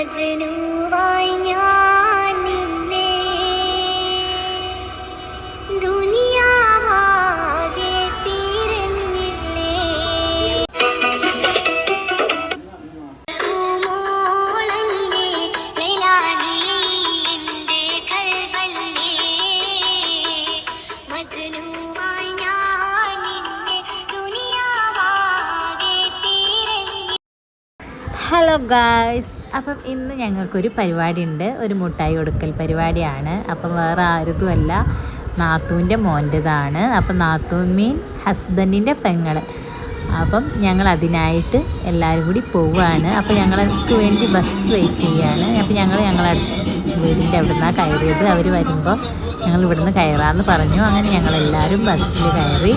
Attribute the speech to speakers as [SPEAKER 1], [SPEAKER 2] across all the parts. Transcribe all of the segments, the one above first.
[SPEAKER 1] മജ്നുവായി ഞാൻ നിന്നെ ദുനിയാവാകെ തിരഞ്ഞില്ലേ പൂമോളല്ലേ ലൈലാനീ എൻ്റെ കൽബല്ലേ മജ്നുവായി ഞാൻ നിന്നെ ദുനിയാവാകെ തിരഞ്ഞില്ലേ.
[SPEAKER 2] ഹലോ ഗായ്സ്, അപ്പം ഇന്ന് ഞങ്ങൾക്കൊരു പരിപാടി ഉണ്ട്. ഒരു മുട്ടായി കൊടുക്കൽ പരിപാടിയാണ്. അപ്പം വേറെ ആരുതുമല്ല, നാത്തൂൻ്റെ മോൻ്റെതാണ്. അപ്പം നാത്തൂൻ മീൻ ഹസ്ബൻഡിൻ്റെ പെങ്ങൾ. അപ്പം ഞങ്ങൾ അതിനായിട്ട് എല്ലാവരും കൂടി പോവുകയാണ്. അപ്പം ഞങ്ങൾക്ക് വേണ്ടി ബസ് വെയിറ്റ് ചെയ്യുകയാണ്. അപ്പം ഞങ്ങളെ വീടിൻ്റെ അവിടെ നിന്നാണ് കയറിയത്. അവർ വരുമ്പോൾ ഞങ്ങൾ ഇവിടുന്ന് കയറാമെന്ന് പറഞ്ഞു. അങ്ങനെ ഞങ്ങളെല്ലാവരും ബസ്സിൽ കയറി.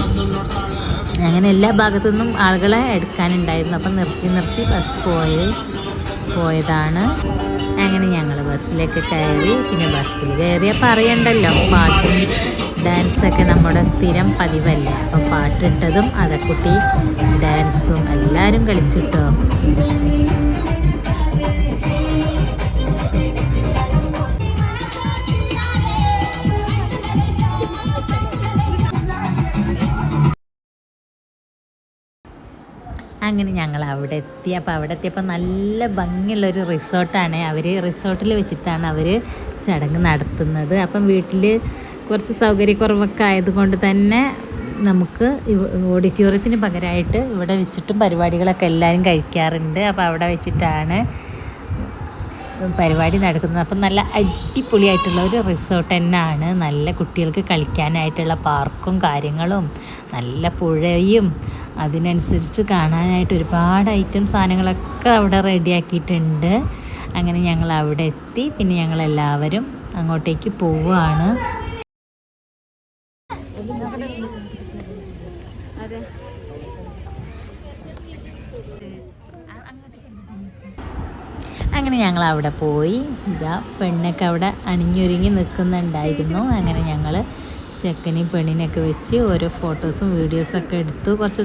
[SPEAKER 2] അങ്ങനെ എല്ലാ ഭാഗത്തു നിന്നും ആളുകളെ എടുക്കാനുണ്ടായിരുന്നു. അപ്പം നിർത്തി ബസ് പോയതാണ്. അങ്ങനെ ഞങ്ങൾ ബസ്സിലേക്ക് കയറി. പിന്നെ ബസ്സിൽ കയറിയാൽ പറയണ്ടല്ലോ, പാട്ടും ഡാൻസൊക്കെ നമ്മുടെ സ്ഥിരം പതിവല്ലേ. അപ്പം പാട്ടിട്ടതും അതക്കുട്ടി ഡാൻസും എല്ലാവരും കളിച്ചിട്ടോ. അങ്ങനെ ഞങ്ങൾ അവിടെ എത്തി. അപ്പോൾ അവിടെ എത്തിയപ്പോൾ നല്ല ഭംഗിയുള്ളൊരു റിസോർട്ടാണ്. റിസോർട്ടിൽ വെച്ചിട്ടാണ് അവർ ചടങ്ങ് നടത്തുന്നത്. അപ്പം വീട്ടിൽ കുറച്ച് സൗകര്യക്കുറവൊക്കെ ആയതുകൊണ്ട് തന്നെ നമുക്ക് ഓഡിറ്റോറിയത്തിന് പകരമായിട്ട് ഇവിടെ വെച്ചിട്ടും പരിപാടികളൊക്കെ എല്ലാവരും കഴിക്കാറുണ്ട്. അപ്പോൾ അവിടെ വെച്ചിട്ടാണ് പരിപാടി നടക്കുന്നത്. അപ്പം നല്ല അടിപൊളിയായിട്ടുള്ള ഒരു റിസോർട്ട് തന്നെയാണ്. നല്ല കുട്ടികൾക്ക് കളിക്കാനായിട്ടുള്ള പാർക്കും കാര്യങ്ങളും നല്ല പുഴയും അതിനനുസരിച്ച് കാണാനായിട്ട് ഒരുപാട് ഐറ്റം സാധനങ്ങളൊക്കെ അവിടെ റെഡിയാക്കിയിട്ടുണ്ട്. അങ്ങനെ ഞങ്ങൾ അവിടെ എത്തി. പിന്നെ ഞങ്ങളെല്ലാവരും അങ്ങോട്ടേക്ക് പോവുകയാണ്. അങ്ങനെ ഞങ്ങൾ അവിടെ പോയി. ഇതാ പെണ്ണൊക്കെ അവിടെ അണിഞ്ഞൊരുങ്ങി നിൽക്കുന്നുണ്ടായിരുന്നു. അങ്ങനെ ഞങ്ങൾ ചെക്കനെയും പെണ്ണിനെയൊക്കെ വെച്ച് ഓരോ ഫോട്ടോസും വീഡിയോസൊക്കെ എടുത്തു. കുറച്ച്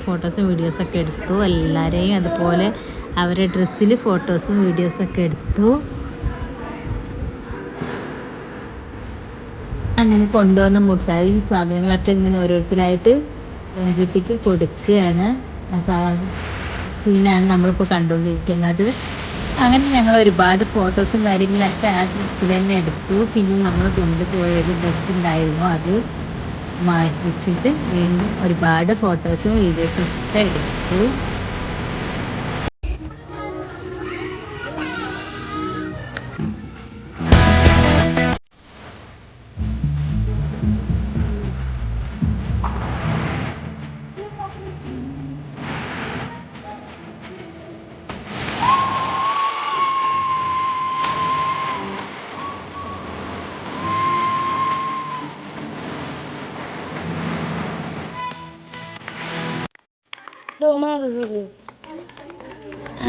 [SPEAKER 2] ഫോട്ടോസും വീഡിയോസൊക്കെ എടുത്തു. എല്ലാവരെയും അതുപോലെ അവരുടെ ഡ്രസ്സിൽ ഫോട്ടോസും വീഡിയോസൊക്കെ എടുത്തു. അങ്ങനെ കൊണ്ടുവന്ന മുട്ടായി സാധനങ്ങളൊക്കെ ഇങ്ങനെ ഓരോരുത്തരായിട്ട് കുട്ടിക്ക് കൊടുക്കുകയാണ്. സീനാണ് നമ്മളിപ്പോൾ കണ്ടുകൊണ്ടിരിക്കുന്നത്. അങ്ങനെ ഞങ്ങൾ ഒരുപാട് ഫോട്ടോസും കാര്യങ്ങളൊക്കെ ആ ട്രിപ്പിൽ തന്നെ എടുത്തു. പിന്നെ നമ്മൾ കൊണ്ടുപോയൊരു ബസ് ഉണ്ടായിരുന്നു, അത് മാറ്റിച്ചിട്ട് വീണ്ടും ഒരുപാട് ഫോട്ടോസും വീഡിയോസും ഒക്കെ എടുത്തു.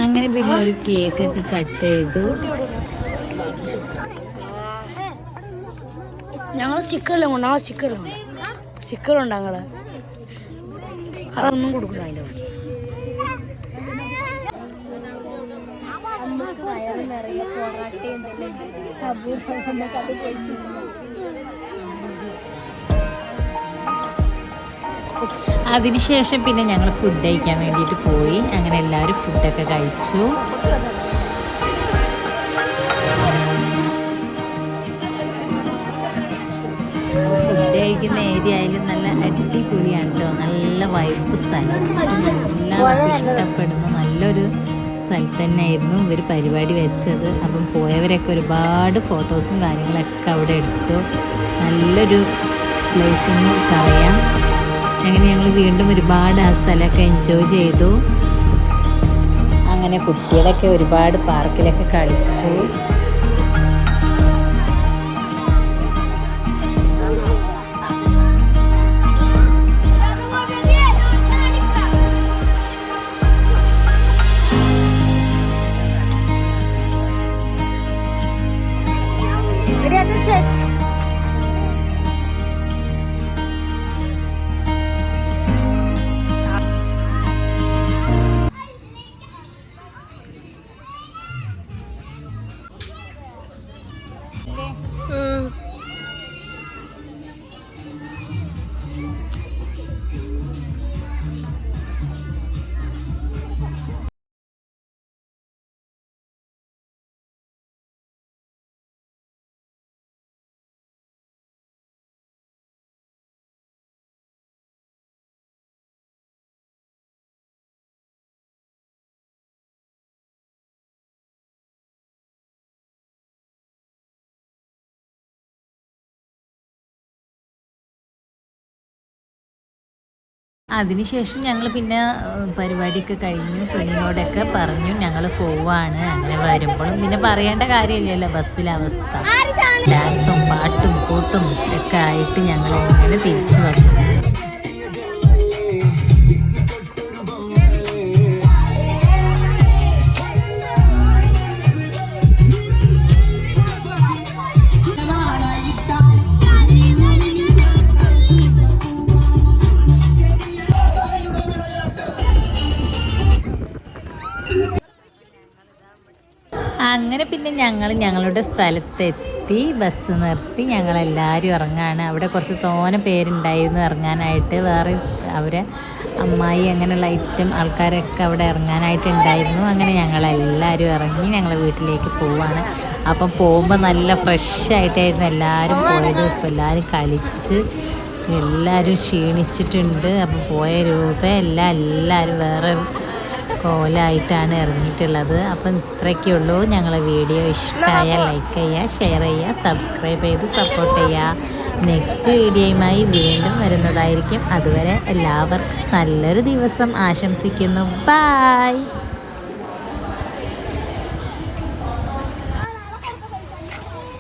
[SPEAKER 2] അങ്ങനെ പിന്നെ ഒരു കേക്കൊക്കെ കട്ട് ചെയ്തു.
[SPEAKER 3] ഞങ്ങൾ സ്റ്റിക്കറെല്ലാം കൊണ്ട് സ്റ്റിക്കറുണ്ട് ഞങ്ങൾ അതൊന്നും കൊടുക്കില്ല.
[SPEAKER 2] അതിനുശേഷം പിന്നെ ഞങ്ങൾ ഫുഡ് കഴിക്കാൻ വേണ്ടിയിട്ട് പോയി. അങ്ങനെ എല്ലാവരും ഫുഡൊക്കെ കഴിച്ചു. ഫുഡ് കഴിക്കുന്ന ഏരിയ ആയാലും നല്ല അടിപൊളിയാണ് കേട്ടോ. നല്ല വൈബ് സ്ഥലം, എല്ലാവർക്കും ഇഷ്ടപ്പെടുന്നു. നല്ലൊരു സ്ഥലത്ത് തന്നെയായിരുന്നു ഇവർ പരിപാടി വെച്ചത്. അപ്പം പോയവരൊക്കെ ഒരുപാട് ഫോട്ടോസും കാര്യങ്ങളൊക്കെ അവിടെ എടുത്തു. നല്ലൊരു പ്ലേസ് എന്ന് പറയാം. അങ്ങനെ ഞങ്ങൾ വീണ്ടും ഒരുപാട് ആ സ്ഥലമൊക്കെ എൻജോയ് ചെയ്തു. അങ്ങനെ കുട്ടികളൊക്കെ ഒരുപാട് പാർക്കിലൊക്കെ കളിച്ചു. അതിനുശേഷം ഞങ്ങൾ പിന്നെ പരിപാടിയൊക്കെ കഴിഞ്ഞു, പെണ്ണിനോടൊക്കെ പറഞ്ഞു ഞങ്ങൾ പോവാണ്. അങ്ങനെ വരുമ്പോഴും പിന്നെ പറയേണ്ട കാര്യമില്ലല്ലോ ബസ്സിലെ അവസ്ഥ. ഡാൻസും പാട്ടും കൂട്ടും ഒക്കെ ആയിട്ട് ഞങ്ങൾ ഇങ്ങനെ തിരിച്ചു വന്നു. അങ്ങനെ പിന്നെ ഞങ്ങൾ ഞങ്ങളുടെ സ്ഥലത്തെത്തി, ബസ് നിർത്തി ഞങ്ങളെല്ലാവരും ഇറങ്ങാണ്. അവിടെ കുറച്ച് തോനെ പേരുണ്ടായിരുന്നു ഇറങ്ങാനായിട്ട്, വേറെ അവരെ അമ്മായി അങ്ങനെയുള്ള ആൾക്കാരൊക്കെ അവിടെ ഇറങ്ങാനായിട്ടുണ്ടായിരുന്നു. അങ്ങനെ ഞങ്ങളെല്ലാവരും ഇറങ്ങി ഞങ്ങൾ വീട്ടിലേക്ക് പോവാണ്. അപ്പം പോകുമ്പോൾ നല്ല ഫ്രഷ് ആയിട്ടായിരുന്നു എല്ലാവരും പോയത്. ഇപ്പോൾ എല്ലാവരും കളിച്ച് എല്ലാവരും ക്ഷീണിച്ചിട്ടുണ്ട്. അപ്പോൾ പോയ എല്ലാവരും വേറെ കോലമായിട്ടാണ് ഇറങ്ങിയിട്ടുള്ളത്. അപ്പം ഇത്രയൊക്കെ ഉള്ളൂ. ഞങ്ങളെ വീഡിയോ ഇഷ്ടമായാൽ ലൈക്ക് ചെയ്യുക, ഷെയർ ചെയ്യുക, സബ്സ്ക്രൈബ് ചെയ്ത് സപ്പോർട്ട് ചെയ്യുക. നെക്സ്റ്റ് വീഡിയോയുമായി വീണ്ടും വരുന്നതായിരിക്കും. അതുവരെ എല്ലാവർക്കും നല്ലൊരു ദിവസം ആശംസിക്കുന്നു. ബൈ.